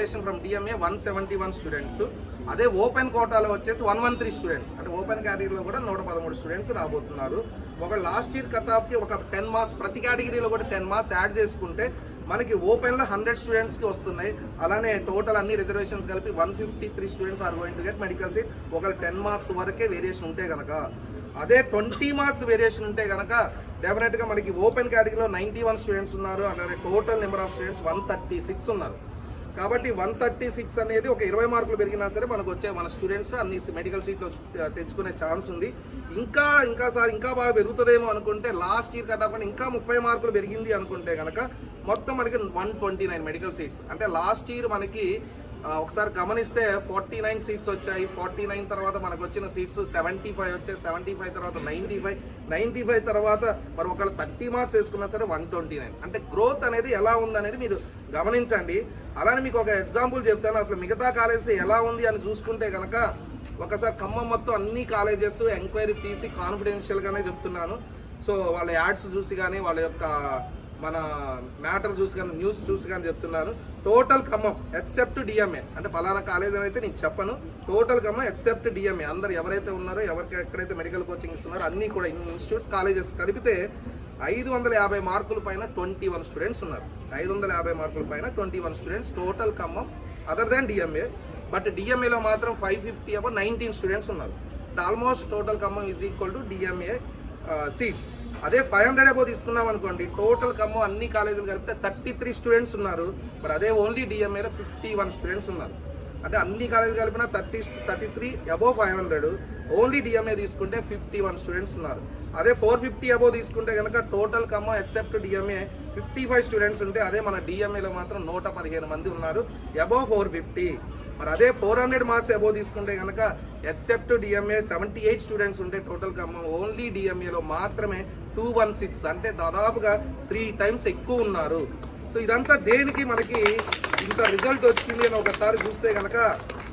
Reservation from DMA 171 students. అదే open కోటాలో వచ్చేసి 113 స్టూడెంట్స్. అంటే ఓపెన్ కేటగిరీలో కూడా 113 స్టూడెంట్స్ రాబోతున్నారు. ఒక లాస్ట్ ఇయర్ కట్ ఆఫ్కి ఒక 10 మార్క్స్ ప్రతి కేటగిరీలో కూడా 10 మార్క్స్ యాడ్ చేసుకుంటే మనకి ఓపెన్లో 100 స్టూడెంట్స్కి వస్తున్నాయి. అలానే టోటల్ అన్ని రిజర్వేషన్స్ కలిపి 153 students are going to get medical seat. ఒక 10 మార్క్స్ వరకే వేరియేషన్ ఉంటే కనుక, అదే 20 మార్క్స్ వేరియేషన్ ఉంటే కనుక డెఫినెట్గా మనకి ఓపెన్ కేటగిరీలో 91 స్టూడెంట్స్ ఉన్నారు. అలానే టోటల్ నెంబర్ ఆఫ్ స్టూడెంట్స్ 136 ఉన్నారు. కాబట్టి 136 అనేది ఒక 20 మార్కులు పెరిగినా సరే మనకు వచ్చే మన స్టూడెంట్స్ అన్ని మెడికల్ సీట్లు తెచ్చుకునే ఛాన్స్ ఉంది. ఇంకా బాగా పెరుగుతుందేమో అనుకుంటే లాస్ట్ ఇయర్ కట్ ఆఫ్ ఇంకా 30 మార్కులు పెరిగింది అనుకుంటే కనుక మొత్తం మనకి 129 మెడికల్ సీట్స్. అంటే లాస్ట్ ఇయర్ మనకి ఒకసారి గమనిస్తే 49 సీట్స్ వచ్చాయి. 49 తర్వాత మనకు వచ్చిన సీట్స్ 75 వచ్చాయి. 75 తర్వాత 95 తర్వాత మరి ఒకళ్ళు 30 మార్క్స్ వేసుకున్నా సరే 129. అంటే గ్రోత్ అనేది ఎలా ఉందనేది మీరు గమనించండి. అలానే మీకు ఒక ఎగ్జాంపుల్ చెప్తాను. అసలు మిగతా కాలేజెస్ ఎలా ఉంది అని చూసుకుంటే కనుక ఒకసారి ఖమ్మం మొత్తం అన్ని కాలేజెస్ ఎంక్వైరీ తీసి కాన్ఫిడెన్షియల్గానే చెప్తున్నాను. సో వాళ్ళ యాడ్స్ చూసి కానీ వాళ్ళ యొక్క మన మ్యాటర్ చూసి కానీ న్యూస్ చూసి కానీ చెప్తున్నాను. టోటల్ ఖమ్మం ఎక్సెప్ట్ డిఎంఏ, అంటే పలానా కాలేజ్ అని అయితే నేను చెప్పను. టోటల్ ఖమ్మం ఎక్సెప్ట్ డిఎంఏ అందరు ఎవరైతే ఉన్నారో ఎవరికి ఎక్కడైతే మెడికల్ కోచింగ్ ఇస్తున్నారో అన్నీ కూడా ఇన్స్టిట్యూట్స్ కాలేజెస్ కలిపితే 550 మార్కుల పైన 21 స్టూడెంట్స్ ఉన్నారు. 550 మార్కుల పైన 21 students total Khammam other than DMA. But డిఎంఏలో మాత్రం 550 అబౌవ్ 19 స్టూడెంట్స్ ఉన్నారు. Almost total Khammam is equal to DMA seats. అదే 500 అబౌవ్ తీసుకున్నాం అనుకోండి, టోటల్ ఖమ్మం అన్ని కాలేజీలు కలిపితే 33 స్టూడెంట్స్ ఉన్నారు. మరి అదే ఓన్లీ డిఎంఏలో 51 స్టూడెంట్స్ ఉన్నారు. అంటే అన్ని కాలేజీలు కలిపిన 33 అబౌవ్ 500, ఓన్లీ డిఎంఏ తీసుకుంటే 51 స్టూడెంట్స్ ఉన్నారు. అదే 450 అబౌవ్ తీసుకుంటే కనుక total Khammam except DMA 55 students ఉంటే అదే మన డిఎంఏలో మాత్రం 115 మంది ఉన్నారు అబౌవ్ 450. మరి అదే 400 మార్క్స్ అబౌవ్ తీసుకుంటే కనుక ఎక్సెప్ట్ డిఎంఏ 78 స్టూడెంట్స్ ఉంటే టోటల్ ఖమ్మం ఓన్లీ డిఎంఏలో మాత్రమే 216, అంటే దాదాపుగా 3 టైమ్స్ ఎక్కువ ఉన్నారు. సో ఇదంతా దేనికి మనకి ఇంత రిజల్ట్ వచ్చింది అని ఒకసారి చూస్తే కనుక